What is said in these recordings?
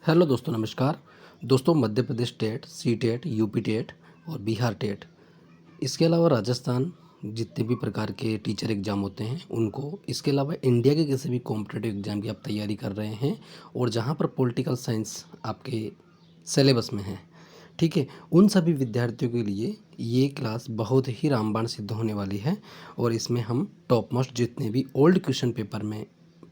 Hello दोस्तों, नमस्कार। दोस्तों, Madhya Pradesh TET, C TET, UP TET और बिहार टेट, इसके अलावा राजस्थान जितने भी प्रकार के टीचर एग्ज़ाम होते हैं उनको, इसके अलावा इंडिया के किसी भी कॉम्पिटिटिव एग्ज़ाम की आप तैयारी कर रहे हैं और जहाँ पर पॉलिटिकल साइंस आपके सिलेबस में है, ठीक है, उन सभी विद्यार्थियों के लिए ये क्लास बहुत ही रामबाण सिद्ध होने वाली है। और इसमें हम टॉप मोस्ट जितने भी ओल्ड क्वेश्चन पेपर में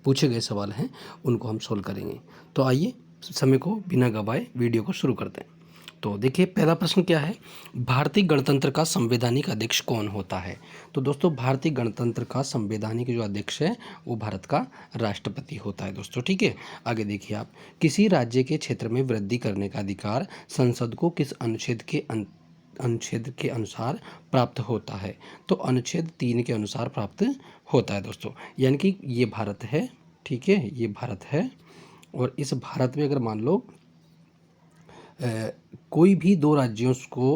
पूछे गए सवाल हैं उनको हम सोल्व करेंगे। तो आइए समय को बिना गवाए वीडियो को शुरू करते हैं। तो देखिए, पहला प्रश्न क्या है, भारतीय गणतंत्र का संवैधानिक अध्यक्ष कौन होता है? तो दोस्तों, भारतीय गणतंत्र का संवैधानिक जो अध्यक्ष है वो भारत का राष्ट्रपति होता है दोस्तों, ठीक है। आगे देखिए आप, किसी राज्य के क्षेत्र में वृद्धि करने का अधिकार संसद को किस अनुच्छेद के अनुसार प्राप्त होता है? तो अनुच्छेद 3 के अनुसार प्राप्त होता है दोस्तों। यानी कि ये भारत है, ठीक है, ये भारत है और इस भारत में अगर मान लो कोई भी दो राज्यों को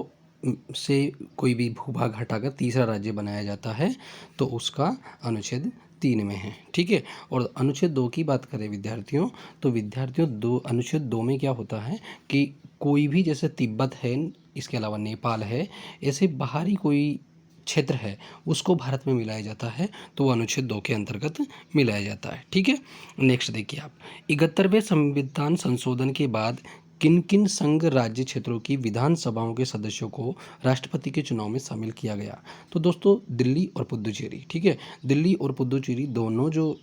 से कोई भी भूभाग हटाकर तीसरा राज्य बनाया जाता है तो उसका अनुच्छेद 3 में है, ठीक है। और अनुच्छेद 2 की बात करें विद्यार्थियों, तो विद्यार्थियों अनुच्छेद 2 में क्या होता है कि कोई भी, जैसे तिब्बत है, इसके अलावा नेपाल है, ऐसे बाहरी कोई क्षेत्र है उसको भारत में मिलाया जाता है तो वो अनुच्छेद 2 के अंतर्गत मिलाया जाता है, ठीक है। नेक्स्ट देखिए आप, 71वें संविधान संशोधन के बाद किन किन संघ राज्य क्षेत्रों की विधानसभाओं के सदस्यों को राष्ट्रपति के चुनाव में शामिल किया गया? तो दोस्तों, दिल्ली और पुडुचेरी, ठीक है, दिल्ली और पुडुचेरी दोनों जो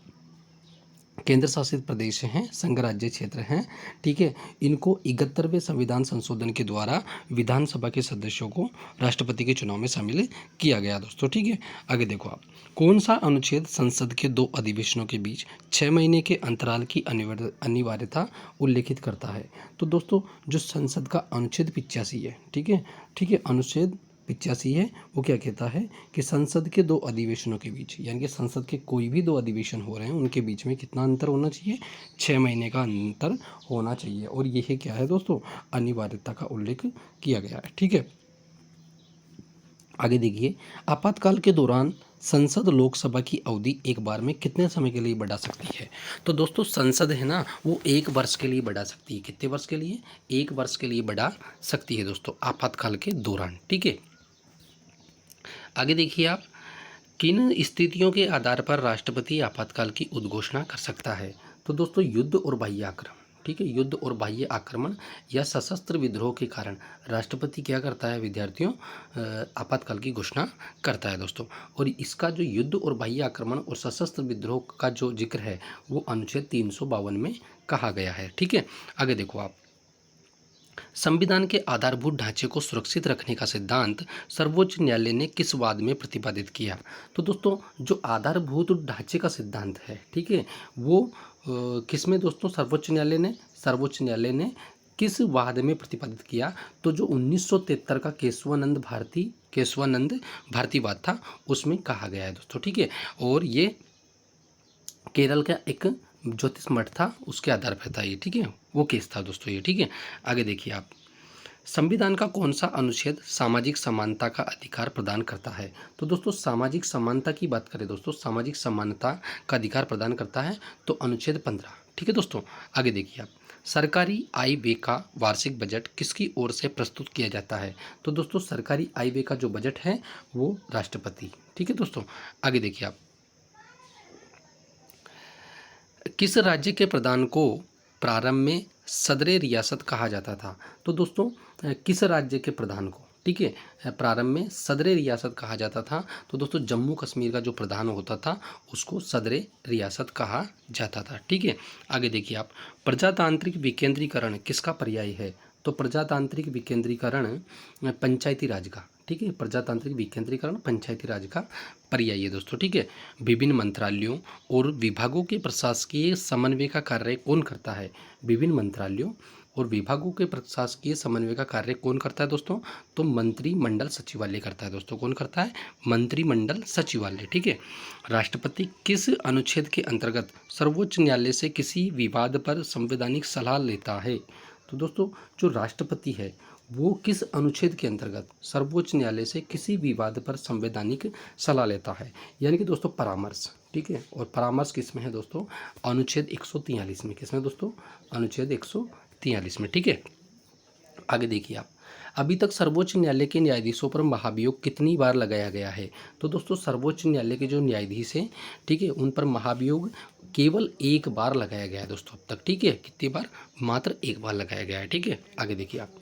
केंद्र शासित प्रदेश हैं, संघ राज्य क्षेत्र हैं, ठीक है, इनको 71वें संविधान संशोधन के द्वारा विधानसभा के सदस्यों को राष्ट्रपति के चुनाव में शामिल किया गया दोस्तों, ठीक है। आगे देखो आप, कौन सा अनुच्छेद संसद के 2 अधिवेशनों के बीच 6 महीने के अंतराल की अनिवार्यता उल्लेखित करता है? तो दोस्तों, जो संसद का अनुच्छेद 85 है, ठीक है, अनुच्छेद 85 है, वो क्या कहता है कि संसद के 2 अधिवेशनों के बीच, यानी कि संसद के कोई भी 2 अधिवेशन हो रहे हैं उनके बीच में कितना अंतर होना चाहिए? 6 महीने का अंतर होना चाहिए। और यह क्या है दोस्तों, अनिवार्यता का उल्लेख किया गया है, ठीक है। आगे देखिए, आपातकाल के दौरान संसद लोकसभा की अवधि एक बार में कितने समय के लिए बढ़ा सकती है? तो दोस्तों, संसद है ना, वो 1 वर्ष के लिए बढ़ा सकती है। कितने वर्ष के लिए? 1 वर्ष के लिए बढ़ा सकती है दोस्तों, आपातकाल के दौरान, ठीक है। आगे देखिए आप, किन स्थितियों के आधार पर राष्ट्रपति आपातकाल की उद्घोषणा कर सकता है? तो दोस्तों, युद्ध और बाह्य आक्रमण, ठीक है, युद्ध और बाह्य आक्रमण या सशस्त्र विद्रोह के कारण राष्ट्रपति क्या करता है विद्यार्थियों? आपातकाल की घोषणा करता है दोस्तों। और इसका जो युद्ध और बाह्य आक्रमण और सशस्त्र विद्रोह का जो जिक्र है वो अनुच्छेद 352 में कहा गया है, ठीक है। आगे देखो आप, संविधान के आधारभूत ढांचे को सुरक्षित रखने का सिद्धांत सर्वोच्च न्यायालय ने किस वाद में प्रतिपादित किया? तो दोस्तों, जो आधारभूत ढांचे का सिद्धांत है, ठीक है, वो किस में दोस्तों सर्वोच्च न्यायालय ने किस वाद में प्रतिपादित किया? तो जो 1973 का केशवानंद भारती वाद था उसमें कहा गया है दोस्तों, ठीक है। और ये केरल का एक ज्योतिष मठ था उसके आधार पर था ये, ठीक है, वो केस था दोस्तों ये, ठीक है। आगे देखिए आप, संविधान का कौन सा अनुच्छेद सामाजिक समानता का अधिकार प्रदान करता है? तो दोस्तों, सामाजिक समानता की बात करें दोस्तों, सामाजिक समानता का अधिकार प्रदान करता है तो अनुच्छेद 15, ठीक है दोस्तों। आगे देखिए आप, सरकारी आय व्यय का वार्षिक बजट किसकी ओर से प्रस्तुत किया जाता है? तो दोस्तों, सरकारी आय व्यय का जो बजट है वो राष्ट्रपति, ठीक है दोस्तों। आगे देखिए आप, किस राज्य के प्रधान को प्रारंभ में सदरे रियासत कहा जाता था? तो दोस्तों, किस राज्य के प्रधान को, ठीक है, प्रारंभ में सदरे रियासत कहा जाता था? तो दोस्तों, जम्मू कश्मीर का जो प्रधान होता था उसको सदरे रियासत कहा जाता था, ठीक है। आगे देखिए आप, प्रजातांत्रिक विकेंद्रीकरण किसका पर्याय है? तो प्रजातांत्रिक विकेंद्रीकरण पंचायती राज का, ठीक है, प्रजातांत्रिक विकेंद्रीकरण पंचायती राज का पर्याय है दोस्तों, ठीक है। विभिन्न मंत्रालयों और विभागों के प्रशासकीय समन्वय का कार्य कौन करता है? विभिन्न मंत्रालयों और विभागों के प्रशासकीय समन्वय का कार्य कौन करता है दोस्तों? तो मंत्रिमंडल सचिवालय करता है दोस्तों। कौन करता है? मंत्रिमंडल सचिवालय, ठीक है। राष्ट्रपति किस अनुच्छेद के अंतर्गत सर्वोच्च न्यायालय से किसी विवाद पर संवैधानिक सलाह लेता है? तो दोस्तों, जो राष्ट्रपति है वो किस अनुच्छेद के अंतर्गत सर्वोच्च न्यायालय से किसी विवाद पर संवैधानिक सलाह लेता है? यानी कि दोस्तों, परामर्श, ठीक है। और परामर्श किस में है दोस्तों? अनुच्छेद 143 में। किस में दोस्तों? अनुच्छेद 143 1943 में। ठीक है, आगे देखिए आप। अभी तक सर्वोच्च न्यायालय के न्यायाधीशों पर महाभियोग कितनी बार लगाया गया है? तो दोस्तों सर्वोच्च न्यायालय के जो न्यायाधीश हैं, ठीक है, उन पर महाभियोग केवल एक बार लगाया गया है दोस्तों अब तक। ठीक है, कितनी बार? मात्र एक बार लगाया गया है। ठीक है, आगे देखिए आप।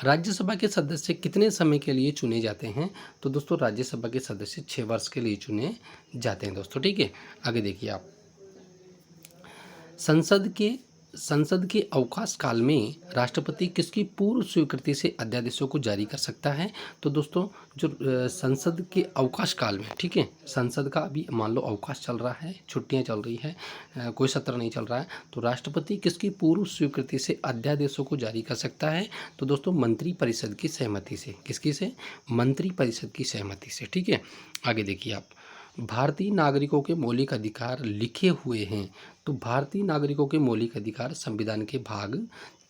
राज्यसभा के सदस्य कितने समय के लिए चुने जाते हैं? तो दोस्तों राज्यसभा के सदस्य 6 वर्ष के लिए चुने जाते हैं दोस्तों। ठीक है, आगे देखिए आप। संसद के संसद के अवकाश काल में राष्ट्रपति किसकी पूर्व स्वीकृति से अध्यादेशों को जारी कर सकता है? तो दोस्तों जो संसद के अवकाश काल में, ठीक है, संसद का अभी मान लो अवकाश चल रहा है, छुट्टियां चल रही है, कोई सत्र नहीं चल रहा है, तो राष्ट्रपति किसकी पूर्व स्वीकृति से अध्यादेशों को जारी कर सकता है? तो दोस्तों मंत्रिपरिषद की सहमति से। किसकी से? मंत्रिपरिषद की सहमति से। ठीक है, आगे देखिए आप। भारतीय नागरिकों के मौलिक अधिकार लिखे हुए हैं। तो भारतीय नागरिकों के मौलिक अधिकार संविधान के भाग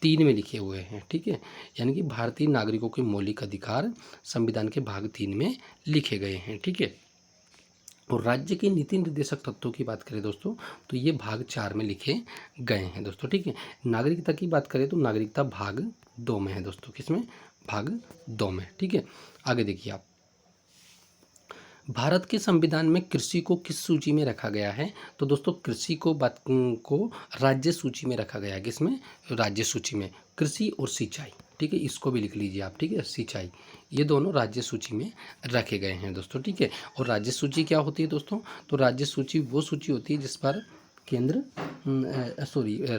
3 में लिखे हुए हैं। ठीक है, यानी कि भारतीय नागरिकों के मौलिक अधिकार संविधान के भाग 3 में लिखे गए हैं। ठीक है, और राज्य के नीति निर्देशक तत्वों की बात करें दोस्तों, तो ये भाग 4 में लिखे गए हैं दोस्तों। ठीक है, नागरिकता की बात करें तो नागरिकता भाग 2 में है दोस्तों। किसमें? भाग 2 में। ठीक है, आगे देखिए आप। भारत के संविधान में कृषि को किस सूची में रखा गया है? तो दोस्तों कृषि को राज्य सूची में रखा गया है। किसमें? राज्य सूची में। कृषि और सिंचाई, ठीक है, इसको भी लिख लीजिए आप। ठीक है, सिंचाई, ये दोनों राज्य सूची में रखे गए हैं दोस्तों। ठीक है, और राज्य सूची क्या होती है दोस्तों? तो राज्य सूची वो सूची होती है जिस पर केंद्र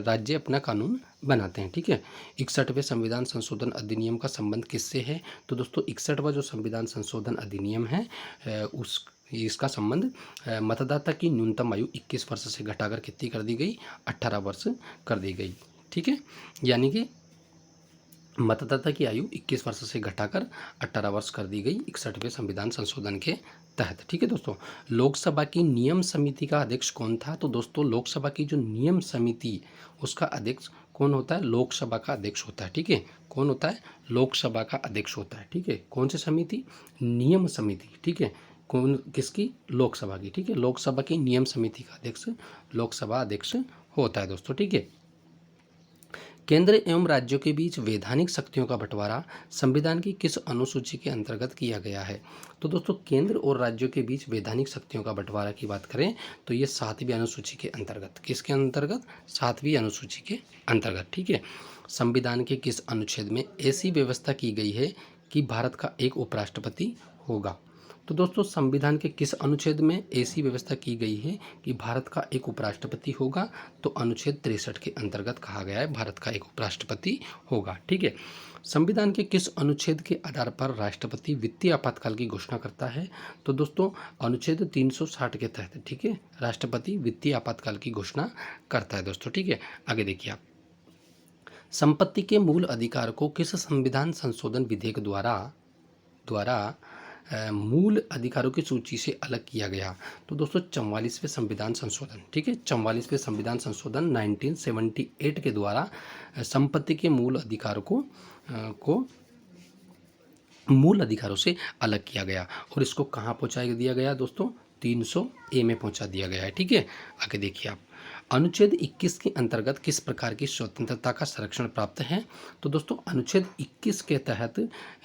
राज्य अपना कानून बनाते हैं। ठीक है, 61वें संविधान संशोधन अधिनियम का संबंध किससे है? तो दोस्तों 61वां जो संविधान संशोधन अधिनियम है उस इसका संबंध मतदाता की न्यूनतम आयु 21 वर्ष से घटाकर कितनी कर दी गई? 18 वर्ष कर दी गई। ठीक है, यानी कि मतदाता की आयु 21 वर्ष से घटाकर 18 वर्ष कर दी गई 61वें संविधान संशोधन के तहत। ठीक है दोस्तों, लोकसभा की नियम समिति का अध्यक्ष कौन था? तो दोस्तों लोकसभा की जो नियम समिति, उसका अध्यक्ष कौन होता है? लोकसभा का अध्यक्ष होता है। ठीक है, कौन होता है? लोकसभा का अध्यक्ष होता है। ठीक है, कौन सी समिति? नियम समिति। ठीक है, कौन? किसकी? लोकसभा की। ठीक है, लोकसभा की नियम समिति का अध्यक्ष लोकसभा अध्यक्ष होता है दोस्तों। ठीक है, केंद्र एवं राज्यों के बीच वैधानिक शक्तियों का बंटवारा संविधान की किस अनुसूची के अंतर्गत किया गया है? तो दोस्तों केंद्र और राज्यों के बीच वैधानिक शक्तियों का बंटवारा की बात करें तो ये 7वीं अनुसूची के अंतर्गत। किसके अंतर्गत? 7वीं अनुसूची के अंतर्गत। ठीक है, संविधान के किस अनुच्छेद में ऐसी व्यवस्था की गई है कि भारत का एक उपराष्ट्रपति होगा? तो दोस्तों संविधान के किस अनुच्छेद में ऐसी व्यवस्था की गई है कि भारत का एक उपराष्ट्रपति होगा? तो अनुच्छेद 63 के अंतर्गत कहा गया है भारत का एक उपराष्ट्रपति होगा। ठीक है, संविधान के किस अनुच्छेद के आधार पर राष्ट्रपति वित्तीय आपातकाल की घोषणा करता है? तो दोस्तों अनुच्छेद 360 के तहत, ठीक है, राष्ट्रपति वित्तीय आपातकाल की घोषणा करता है दोस्तों। ठीक है, आगे देखिए आप। संपत्ति के मूल अधिकार को किस संविधान संशोधन विधेयक द्वारा मूल अधिकारों की सूची से अलग किया गया? तो दोस्तों 44वें संविधान संशोधन। ठीक है, 44वें संविधान संशोधन 1978 के द्वारा संपत्ति के मूल अधिकारों को मूल अधिकारों से अलग किया गया और इसको कहाँ पहुँचा दिया गया दोस्तों? 300A में पहुँचा दिया गया है। ठीक है, आगे देखिए आप। अनुच्छेद 21 के अंतर्गत किस प्रकार की स्वतंत्रता का संरक्षण प्राप्त है? तो दोस्तों अनुच्छेद 21 के तहत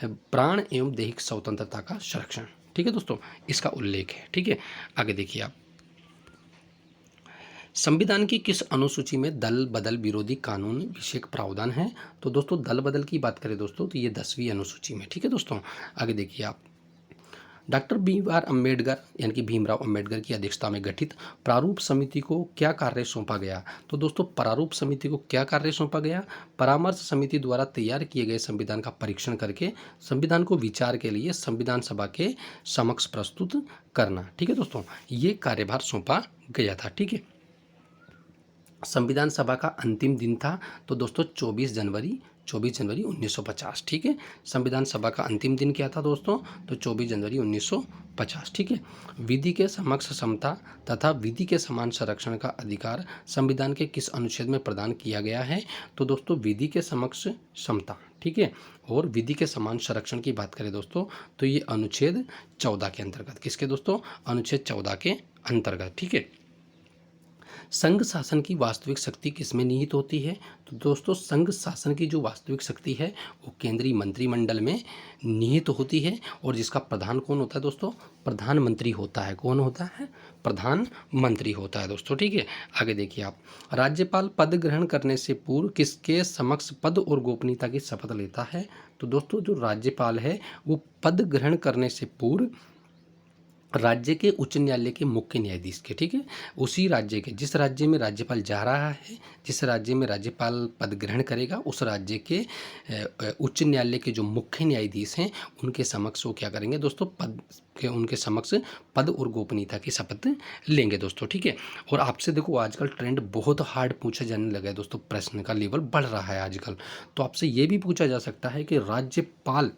प्राण एवं दैहिक स्वतंत्रता का संरक्षण, ठीक है दोस्तों, इसका उल्लेख है। ठीक है, आगे देखिए आप। संविधान की किस अनुसूची में दल बदल विरोधी कानून विषयक प्रावधान है? तो दोस्तों दल बदल की बात करें दोस्तों तो ये 10वीं अनुसूची में। ठीक है दोस्तों, आगे देखिए आप। डॉक्टर BR अम्बेडकर यानी कि भीमराव अम्बेडकर की अध्यक्षता में गठित प्रारूप समिति को क्या कार्य सौंपा गया? तो दोस्तों प्रारूप समिति को क्या कार्य सौंपा गया? परामर्श समिति द्वारा तैयार किए गए संविधान का परीक्षण करके संविधान को विचार के लिए संविधान सभा के समक्ष प्रस्तुत करना। ठीक है दोस्तों, ये कार्यभार सौंपा गया था। ठीक है, संविधान सभा का अंतिम दिन था तो दोस्तों 24 जनवरी 1950। ठीक है, संविधान सभा का अंतिम दिन क्या था दोस्तों? तो 24 जनवरी 1950। ठीक है, विधि के समक्ष समता तथा विधि के समान संरक्षण का अधिकार संविधान के किस अनुच्छेद में प्रदान किया गया है? तो दोस्तों विधि के समक्ष समता, ठीक है, और विधि के समान संरक्षण की बात करें दोस्तों तो ये अनुच्छेद 14 के अंतर्गत। किसके दोस्तों? अनुच्छेद 14 के अंतर्गत। ठीक है, संघ शासन की वास्तविक शक्ति किसमें निहित होती है? तो दोस्तों संघ शासन की जो वास्तविक शक्ति है वो केंद्रीय मंत्रिमंडल में निहित होती है। और जिसका प्रधान कौन होता है दोस्तों? प्रधानमंत्री होता है। कौन होता है? प्रधानमंत्री होता है दोस्तों। ठीक है, आगे देखिए आप, राज्यपाल पद ग्रहण करने से पूर्व किसके समक्ष पद और गोपनीयता की शपथ लेता है? तो दोस्तों जो राज्यपाल है वो पद ग्रहण करने से पूर्व राज्य के उच्च न्यायालय के मुख्य न्यायाधीश के, ठीक है, उसी राज्य के, जिस राज्य में राज्यपाल जा रहा है, जिस राज्य में राज्यपाल पद ग्रहण करेगा, उस राज्य के उच्च न्यायालय के जो मुख्य न्यायाधीश हैं उनके समक्ष वो क्या करेंगे दोस्तों? पद के उनके समक्ष पद और गोपनीयता की शपथ लेंगे दोस्तों। ठीक है, और आपसे देखो आजकल ट्रेंड बहुत हार्ड पूछा जाने लगा है दोस्तों, प्रश्न का लेवल बढ़ रहा है आजकल। तो आपसे ये भी पूछा जा सकता है कि राज्यपाल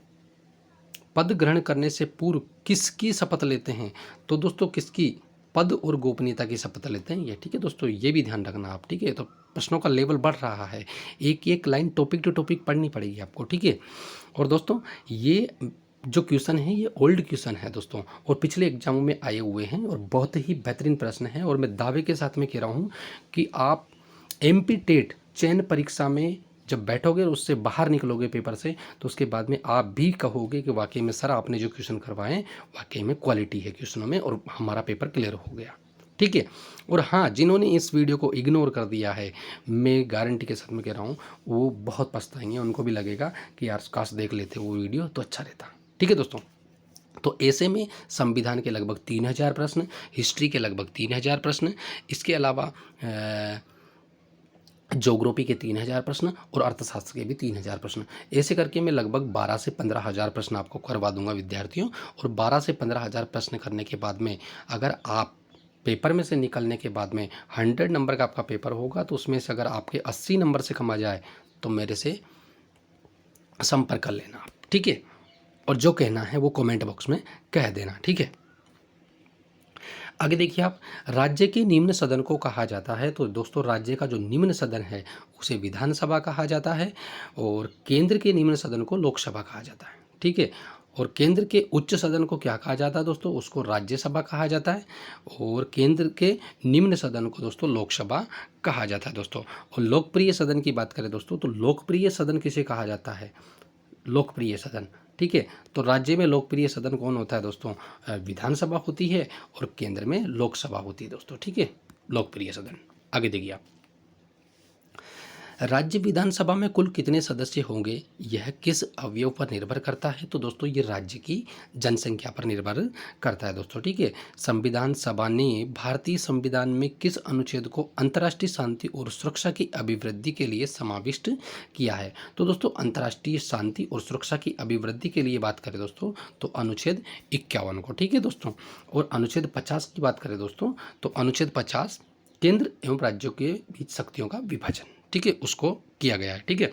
पद ग्रहण करने से पूर्व किसकी शपथ लेते हैं? तो दोस्तों किसकी? पद और गोपनीयता की शपथ लेते हैं ये। ठीक है दोस्तों, ये भी ध्यान रखना आप। ठीक है, तो प्रश्नों का लेवल बढ़ रहा है, एक एक लाइन टॉपिक टू टॉपिक पढ़नी पड़ेगी आपको। ठीक है, और दोस्तों ये जो क्वेश्चन है ये ओल्ड क्वेश्चन है दोस्तों, और पिछले एग्जामों में आए हुए हैं और बहुत ही बेहतरीन प्रश्न है। और मैं दावे के साथ में कह रहा हूँ कि आप एमपी टेट चयन परीक्षा में जब बैठोगे और उससे बाहर निकलोगे पेपर से, तो उसके बाद में आप भी कहोगे कि वाकई में सर आपने जो क्वेश्चन करवाए वाकई में क्वालिटी है क्वेश्चनों में और हमारा पेपर क्लियर हो गया। ठीक है, और हाँ, जिन्होंने इस वीडियो को इग्नोर कर दिया है, मैं गारंटी के साथ में कह रहा हूँ वो बहुत पछताएंगे, उनको भी लगेगा कि यार काश देख लेते वो वीडियो तो अच्छा रहता। ठीक है दोस्तों, तो ऐसे में संविधान के लगभग 3000 प्रश्न, हिस्ट्री के लगभग 3000 प्रश्न, इसके अलावा ज्योग्राफी के 3000 प्रश्न और अर्थशास्त्र के भी 3000 प्रश्न, ऐसे करके मैं लगभग 12 से 15,000 प्रश्न आपको करवा दूंगा विद्यार्थियों। और 12 से 15,000 प्रश्न करने के बाद में अगर आप पेपर में से निकलने के बाद में 100 नंबर का आपका पेपर होगा, तो उसमें से अगर आपके 80 नंबर से कम आ जाए तो मेरे से संपर्क कर लेना आप। ठीक है, और जो कहना है वो कमेंट बॉक्स में कह देना। ठीक है, आगे देखिए आप, राज्य के निम्न सदन को कहा जाता है। तो दोस्तों राज्य का जो निम्न सदन है उसे विधानसभा कहा जाता है, और केंद्र के निम्न सदन को लोकसभा कहा जाता है। ठीक है, और केंद्र के उच्च सदन को क्या कहा जाता है दोस्तों? उसको राज्यसभा कहा जाता है, और केंद्र के निम्न सदन को दोस्तों लोकसभा कहा जाता है दोस्तों। और लोकप्रिय सदन की बात करें दोस्तों, तो लोकप्रिय सदन किसे कहा जाता है? लोकप्रिय सदन। ठीक है, तो राज्य में लोकप्रिय सदन कौन होता है दोस्तों? विधानसभा होती है, और केंद्र में लोकसभा होती है दोस्तों। ठीक है, लोकप्रिय सदन। आगे देखिए आप, राज्य विधानसभा में कुल कितने सदस्य होंगे यह किस अवयव पर निर्भर करता है? तो दोस्तों ये राज्य की जनसंख्या पर निर्भर करता है दोस्तों। ठीक है, संविधान सभा ने भारतीय संविधान में किस अनुच्छेद को अंतर्राष्ट्रीय शांति और सुरक्षा की अभिवृद्धि के लिए समाविष्ट किया है? तो दोस्तों अंतर्राष्ट्रीय शांति और सुरक्षा की अभिवृद्धि के लिए बात करें दोस्तों तो अनुच्छेद 51 को। ठीक है दोस्तों, और अनुच्छेद 50 की बात करें दोस्तों तो अनुच्छेद 50 केंद्र एवं राज्यों के बीच शक्तियों का विभाजन, ठीक है, उसको किया गया है। ठीक है,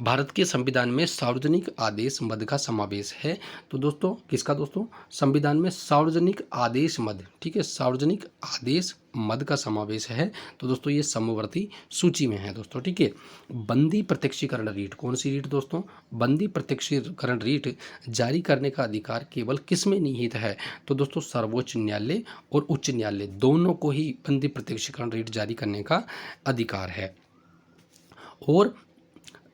भारत के संविधान में सार्वजनिक आदेश मद का समावेश है। तो दोस्तों किसका दोस्तों? संविधान में सार्वजनिक आदेश मद, ठीक है, सार्वजनिक आदेश मद का समावेश है। तो दोस्तों ये समवर्ती सूची में है दोस्तों। ठीक है, बंदी प्रत्यक्षीकरण रीट, कौन सी रीट दोस्तों? बंदी प्रत्यक्षीकरण रीट जारी करने का अधिकार केवल किस में निहित है? तो दोस्तों सर्वोच्च न्यायालय और उच्च न्यायालय दोनों को ही बंदी प्रत्यक्षीकरण रीट जारी करने का अधिकार है। और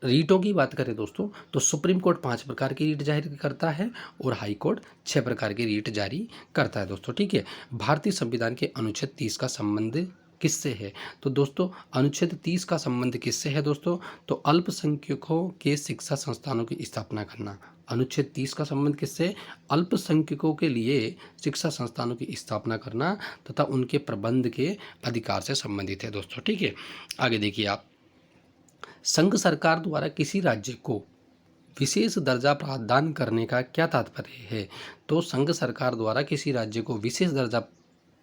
रीटों की बात करें दोस्तों तो सुप्रीम कोर्ट 5 प्रकार की रीट जारी करता है और हाई कोर्ट 6 प्रकार की रीट जारी करता है दोस्तों। ठीक है, भारतीय संविधान के अनुच्छेद 30 का संबंध किससे है? तो दोस्तों अनुच्छेद 30 का संबंध किससे है दोस्तों? तो अल्पसंख्यकों के शिक्षा संस्थानों की स्थापना करना। अनुच्छेद 30 का संबंध किससे? अल्पसंख्यकों के लिए शिक्षा संस्थानों की स्थापना करना तथा उनके प्रबंध के अधिकार से संबंधित है दोस्तों। ठीक है, आगे देखिए आप, संघ सरकार द्वारा किसी राज्य को विशेष दर्जा प्रदान करने का क्या तात्पर्य है? तो संघ सरकार द्वारा किसी राज्य को विशेष दर्जा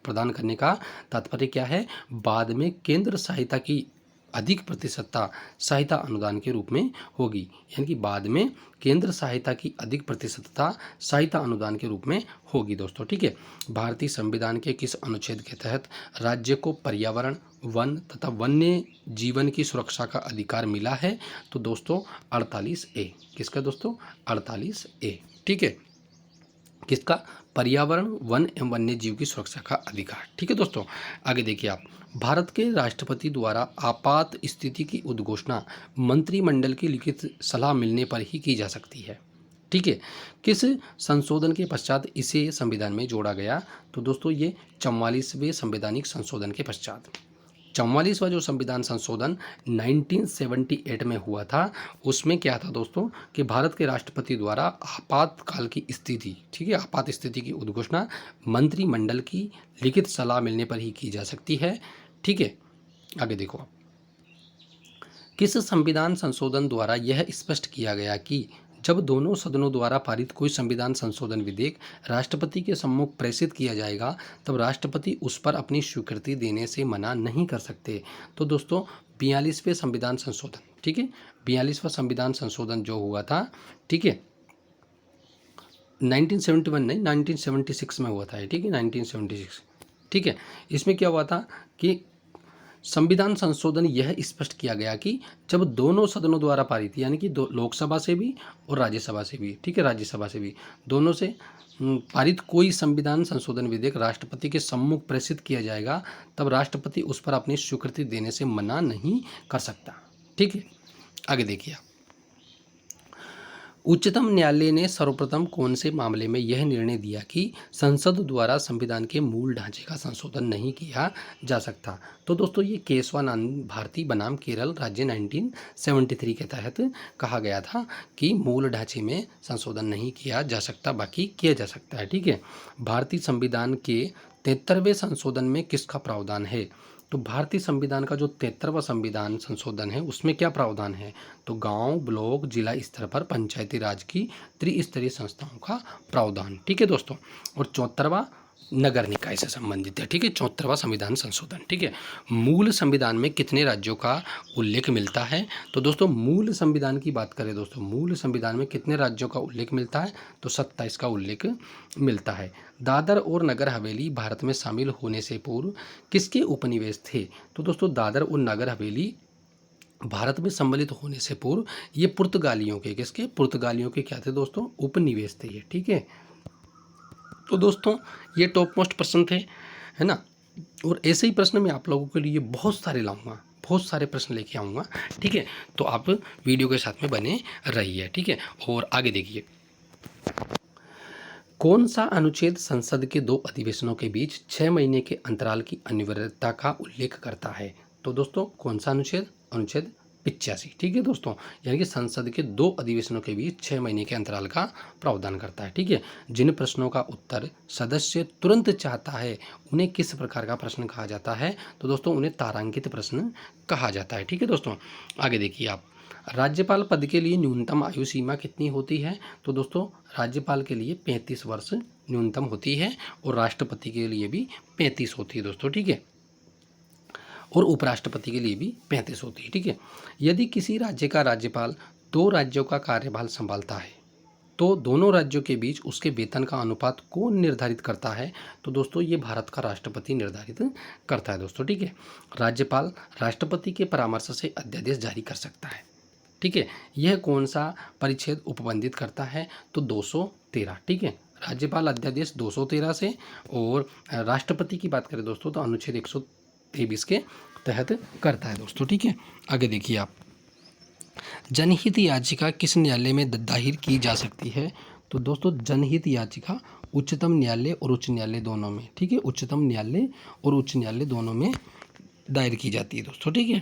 प्रदान करने का तात्पर्य क्या है? बाद में केंद्र सहायता की अधिक प्रतिशतता सहायता अनुदान के रूप में होगी, यानी कि बाद में केंद्र सहायता की अधिक प्रतिशतता सहायता अनुदान के रूप में होगी दोस्तों। ठीक है, भारतीय संविधान के किस अनुच्छेद के तहत राज्य को पर्यावरण, वन तथा वन्य जीवन की सुरक्षा का अधिकार मिला है? तो दोस्तों 48A। किसका दोस्तों? 48A। ठीक है, किसका? पर्यावरण, वन एवं वन्य जीव की सुरक्षा का अधिकार। ठीक है दोस्तों, आगे देखिए आप, भारत के राष्ट्रपति द्वारा आपात स्थिति की उद्घोषणा मंत्रिमंडल की लिखित सलाह मिलने पर ही की जा सकती है। ठीक है। किस संशोधन के पश्चात इसे संविधान में जोड़ा गया? तो दोस्तों ये 44वें संवैधानिक संशोधन के पश्चात। 44वां जो संविधान संशोधन 1978 में हुआ था, उसमें क्या था दोस्तों कि भारत के राष्ट्रपति द्वारा आपातकाल की स्थिति, ठीक है, आपात स्थिति की उद्घोषणा मंत्रिमंडल की लिखित सलाह मिलने पर ही की जा सकती है। ठीक है। आगे देखो आप, किस संविधान संशोधन द्वारा यह स्पष्ट किया गया कि जब दोनों सदनों द्वारा पारित कोई संविधान संशोधन विधेयक राष्ट्रपति के सम्मुख प्रेषित किया जाएगा, तब राष्ट्रपति उस पर अपनी स्वीकृति देने से मना नहीं कर सकते? तो दोस्तों 42वें संविधान संशोधन, ठीक है, 42वां संविधान संशोधन जो हुआ था, ठीक है, 1971 नहीं, 1976 में हुआ था, ठीक है, 1976। ठीक है। इसमें क्या हुआ था कि संविधान संशोधन यह स्पष्ट किया गया कि जब दोनों सदनों द्वारा पारित, यानी कि दो, लोकसभा से भी और राज्यसभा से भी, ठीक है, राज्यसभा से भी, दोनों से पारित कोई संविधान संशोधन विधेयक राष्ट्रपति के सम्मुख प्रेषित किया जाएगा, तब राष्ट्रपति उस पर अपनी स्वीकृति देने से मना नहीं कर सकता। ठीक है। आगे देखिए, उच्चतम न्यायालय ने सर्वप्रथम कौन से मामले में यह निर्णय दिया कि संसद द्वारा संविधान के मूल ढांचे का संशोधन नहीं किया जा सकता? तो दोस्तों ये केशवानंद भारती बनाम केरल राज्य 1973 के तहत कहा गया था कि मूल ढांचे में संशोधन नहीं किया जा सकता, बाकी किया जा सकता है। ठीक है। भारतीय संविधान के 73वें संशोधन में किसका प्रावधान है? तो भारतीय संविधान का जो 73वां संविधान संशोधन है उसमें क्या प्रावधान है? तो गांव, ब्लॉक, जिला स्तर पर पंचायती राज की त्रिस्तरीय संस्थाओं का प्रावधान। ठीक है दोस्तों। और 74वां नगर निकाय से संबंधित है। ठीक है, 74वां संविधान संशोधन। ठीक है। मूल संविधान में कितने राज्यों का उल्लेख मिलता है? तो दोस्तों मूल संविधान की बात करें दोस्तों, मूल संविधान में कितने राज्यों का उल्लेख मिलता है? तो 27 का उल्लेख मिलता है। दादर और नगर हवेली भारत में शामिल होने से पूर्व किसके उपनिवेश थे? तो दोस्तों दादर और नगर हवेली भारत में सम्मिलित होने से पूर्व ये पुर्तगालियों के, किसके? पुर्तगालियों के क्या थे दोस्तों? उपनिवेश थे ये। ठीक है। तो दोस्तों ये टॉप मोस्ट प्रश्न थे, है ना। और ऐसे ही प्रश्न मैं आप लोगों के लिए बहुत सारे लाऊंगा, बहुत सारे प्रश्न लेके आऊँगा। ठीक है। तो आप वीडियो के साथ में बने रहिए। ठीक है। और आगे देखिए, कौन सा अनुच्छेद संसद के दो अधिवेशनों के बीच 6 महीने के अंतराल की अनिवार्यता का उल्लेख करता है? तो दोस्तों कौन सा अनुच्छेद? अनुच्छेद 85। ठीक है दोस्तों, यानी कि संसद के दो अधिवेशनों के बीच 6 महीने के अंतराल का प्रावधान करता है। ठीक है। जिन प्रश्नों का उत्तर सदस्य तुरंत चाहता है उन्हें किस प्रकार का प्रश्न कहा जाता है? तो दोस्तों उन्हें तारांकित प्रश्न कहा जाता है। ठीक है दोस्तों। आगे देखिए आप, राज्यपाल पद के लिए न्यूनतम आयु सीमा कितनी होती है? तो दोस्तों राज्यपाल के लिए 35 वर्ष न्यूनतम होती है और राष्ट्रपति के लिए भी 35 होती है दोस्तों। ठीक है। और उपराष्ट्रपति के लिए भी 35 होती है। ठीक है। यदि किसी राज्य का राज्यपाल दो राज्यों का कार्यभार संभालता है तो दोनों राज्यों के बीच उसके वेतन का अनुपात कौन निर्धारित करता है? तो दोस्तों ये भारत का राष्ट्रपति निर्धारित करता है दोस्तों। ठीक है। राज्यपाल राष्ट्रपति के परामर्श से अध्यादेश जारी कर सकता है। ठीक है। यह कौन सा परिच्छेद उपबंधित करता है? तो 213। ठीक है। राज्यपाल अध्यादेश 213 से, और राष्ट्रपति की बात करें दोस्तों तो अनुच्छेद 123 के तहत करता है दोस्तों। ठीक है। आगे देखिए आप, जनहित याचिका किस न्यायालय में दायर की जा सकती है? तो दोस्तों जनहित याचिका उच्चतम न्यायालय और उच्च न्यायालय दोनों में, ठीक है, उच्चतम न्यायालय और उच्च न्यायालय दोनों में दायर की जाती है दोस्तों। ठीक है।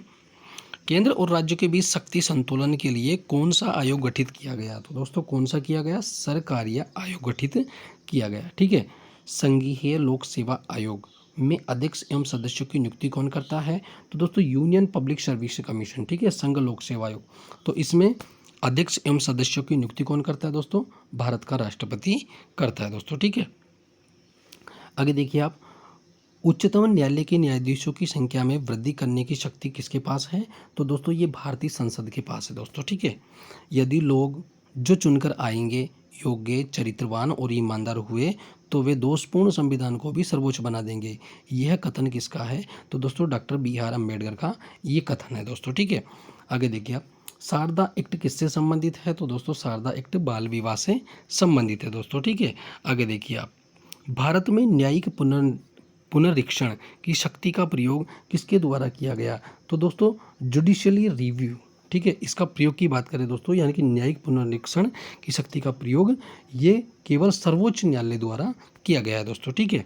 केंद्र और राज्यों के बीच शक्ति संतुलन के लिए कौन सा आयोग गठित किया गया? तो दोस्तों कौन सा किया गया? सरकारीय आयोग गठित किया गया। ठीक है। संघीय लोक सेवा आयोग में अध्यक्ष एवं सदस्यों की नियुक्ति कौन करता है? तो दोस्तों यूनियन पब्लिक सर्विस कमीशन, ठीक है, संघ लोक सेवा आयोग। तो इसमें अध्यक्ष एवं सदस्यों की नियुक्ति कौन करता है दोस्तों? भारत का राष्ट्रपति करता है दोस्तों। ठीक है। आगे देखिए आप, उच्चतम न्यायालय के न्यायाधीशों की संख्या में वृद्धि करने की शक्ति किसके पास है? तो दोस्तों ये भारतीय संसद के पास है दोस्तों। ठीक है। यदि लोग जो चुनकर आएंगे योग्य, चरित्रवान और ईमानदार हुए तो वे दोषपूर्ण संविधान को भी सर्वोच्च बना देंगे। यह कथन किसका है? तो दोस्तों डॉक्टर बी आर अम्बेडकर का ये कथन है दोस्तों। ठीक है। आगे देखिए आप, शारदा एक्ट किससे संबंधित है? तो दोस्तों शारदा एक्ट बाल विवाह से संबंधित है दोस्तों। ठीक है। आगे देखिए आप, भारत में न्यायिक पुनरीक्षण की शक्ति का प्रयोग किसके द्वारा किया गया? तो दोस्तों जुडिशियली रिव्यू, ठीक है, इसका प्रयोग की बात करें दोस्तों, यानी कि न्यायिक पुनरीक्षण की शक्ति का प्रयोग ये केवल सर्वोच्च न्यायालय द्वारा किया गया है दोस्तों, ठीक है।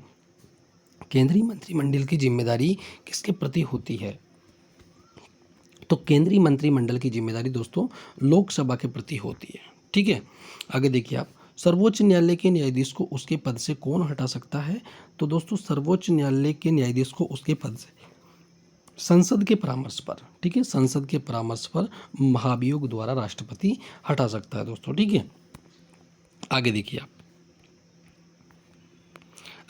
केंद्रीय मंत्रिमंडल की जिम्मेदारी किसके प्रति होती है? तो केंद्रीय मंत्रिमंडल की जिम्मेदारी दोस्तों लोकसभा के प्रति होती है, ठीक है। आगे देखिए आप, सर्वोच्च न्यायालय के न्यायाधीश को उसके पद से कौन हटा सकता है? तो दोस्तों सर्वोच्च न्यायालय के न्यायाधीश को उसके पद से संसद के परामर्श पर, ठीक है, संसद के परामर्श पर महाभियोग द्वारा राष्ट्रपति हटा सकता है दोस्तों, ठीक है। आगे देखिए आप,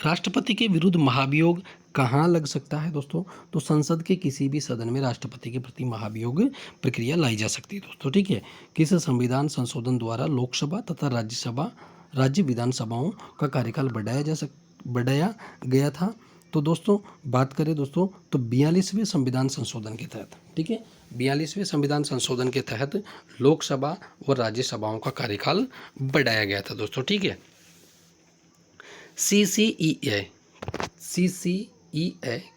राष्ट्रपति के विरुद्ध महाभियोग कहाँ लग सकता है दोस्तों? तो संसद के किसी भी सदन में राष्ट्रपति के प्रति महाभियोग प्रक्रिया लाई जा सकती है दोस्तों, ठीक है। किस संविधान संशोधन द्वारा लोकसभा तथा राज्य विधानसभाओं का कार्यकाल बढ़ाया गया था? तो दोस्तों बात करें दोस्तों तो 42वें संविधान संशोधन के तहत, ठीक है, 42वें संविधान संशोधन के तहत लोकसभा और राज्यसभाओं का कार्यकाल बढ़ाया गया था दोस्तों, ठीक है। CCEA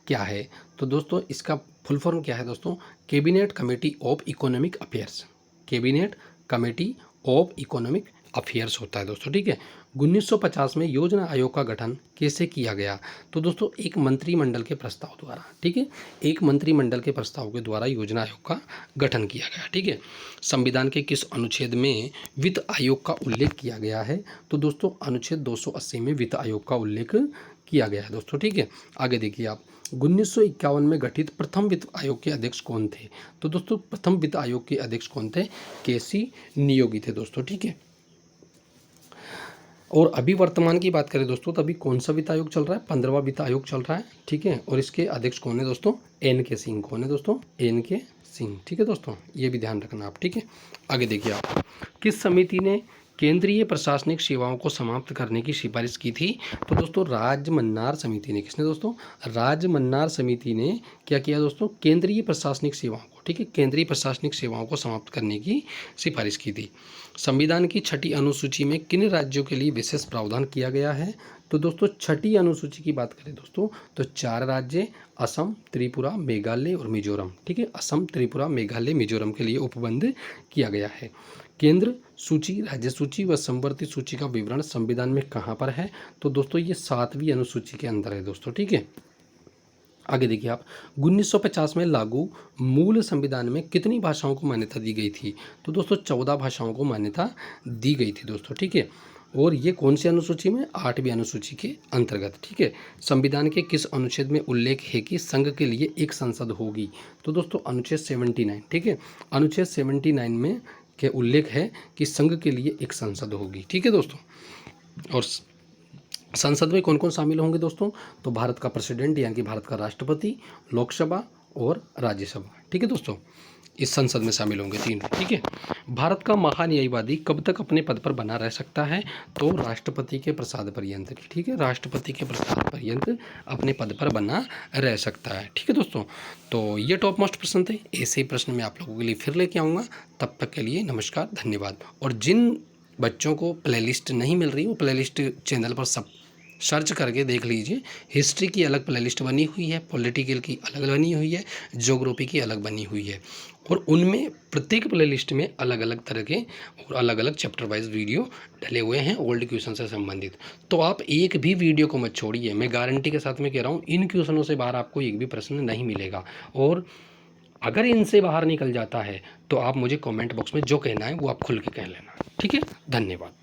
क्या है? तो दोस्तों इसका फुल फॉर्म क्या है दोस्तों? Cabinet committee of economic affairs, cabinet committee of economic affairs होता है दोस्तों, ठीक है। 1950 में योजना आयोग का गठन कैसे किया गया? तो दोस्तों एक मंत्रिमंडल के प्रस्ताव द्वारा, ठीक है, एक मंत्रिमंडल के प्रस्ताव के द्वारा योजना आयोग का गठन किया गया, ठीक है। संविधान के किस अनुच्छेद में वित्त आयोग का उल्लेख किया गया है? तो दोस्तों अनुच्छेद 280 में वित्त आयोग का उल्लेख किया गया है दोस्तों, ठीक है। आगे देखिए आप, 1951 में गठित प्रथम वित्त आयोग के अध्यक्ष कौन थे? तो दोस्तों प्रथम वित्त आयोग के अध्यक्ष कौन थे? केसी नियोगी थे दोस्तों, ठीक है। और अभी वर्तमान की बात करें दोस्तों तो अभी कौन सा वित्त आयोग चल रहा है? 15वां वित्त आयोग चल रहा है, ठीक है। और इसके अध्यक्ष कौन है दोस्तों? NK सिंह। कौन है दोस्तों? NK सिंह, ठीक है दोस्तों, ये भी ध्यान रखना आप, ठीक है। आगे देखिए आप, किस समिति ने केंद्रीय प्रशासनिक सेवाओं को समाप्त करने की सिफारिश की थी? तो दोस्तों राजमन्नार समिति ने। किसने दोस्तों? राजमन्नार समिति ने क्या किया दोस्तों? केंद्रीय प्रशासनिक सेवाओं को, ठीक है, केंद्रीय प्रशासनिक सेवाओं को समाप्त करने की सिफारिश की थी। संविधान की 6ठी अनुसूची में किन राज्यों के लिए विशेष प्रावधान किया गया है? तो दोस्तों 6ठी अनुसूची की बात करें दोस्तों तो 4 राज्य असम, त्रिपुरा, मेघालय और मिजोरम, ठीक है, असम, त्रिपुरा, मेघालय, मिजोरम के लिए उपबंध किया गया है। केंद्र सूची, राज्य सूची व संवर्ती सूची का विवरण संविधान में कहाँ पर है? तो दोस्तों ये 7वीं अनुसूची के अंदर है दोस्तों, ठीक है। आगे देखिए आप, 1950 में लागू मूल संविधान में कितनी भाषाओं को मान्यता दी गई थी? तो दोस्तों 14 भाषाओं को मान्यता दी गई थी दोस्तों, ठीक है। और ये कौन सी अनुसूची में? 8वीं अनुसूची के अंतर्गत, ठीक है। संविधान के किस अनुच्छेद में उल्लेख है कि संघ के लिए एक संसद होगी? तो दोस्तों अनुच्छेद 79, ठीक है, अनुच्छेद 79 में के उल्लेख है कि संघ के लिए एक संसद होगी, ठीक है दोस्तों। और संसद में कौन कौन शामिल होंगे दोस्तों? तो भारत का प्रेसिडेंट यानी कि भारत का राष्ट्रपति, लोकसभा और राज्यसभा, ठीक है दोस्तों, इस संसद में शामिल होंगे तीनों, ठीक है। भारत का महान्यायवादी कब तक अपने पद पर बना रह सकता है? तो राष्ट्रपति के प्रसाद पर्यंत, ठीक है, राष्ट्रपति के प्रसाद पर्यंत अपने पद पर बना रह सकता है, ठीक है दोस्तों। तो ये टॉप मोस्ट प्रश्न थे, ऐसे ही प्रश्न मैं आप लोगों के लिए फिर लेके आऊँगा। तब तक के लिए नमस्कार, धन्यवाद। और जिन बच्चों को प्लेलिस्ट नहीं मिल रही वो प्लेलिस्ट चैनल पर सब सर्च करके देख लीजिए। हिस्ट्री की अलग प्लेलिस्ट बनी हुई है, पॉलिटिकल की अलग बनी हुई है, ज्योग्राफी की अलग बनी हुई है, और उनमें प्रत्येक प्लेलिस्ट में अलग अलग तरह के और अलग अलग चैप्टर वाइज वीडियो डले हुए हैं ओल्ड क्वेश्चन से संबंधित। तो आप एक भी वीडियो को मत छोड़िए, मैं गारंटी के साथ में कह रहा हूँ इन क्वेश्चनों से बाहर आपको एक भी प्रश्न नहीं मिलेगा। और अगर इनसे बाहर निकल जाता है तो आप मुझे कमेंट बॉक्स में जो कहना है वो आप खुल के कह लेना, ठीक है। धन्यवाद।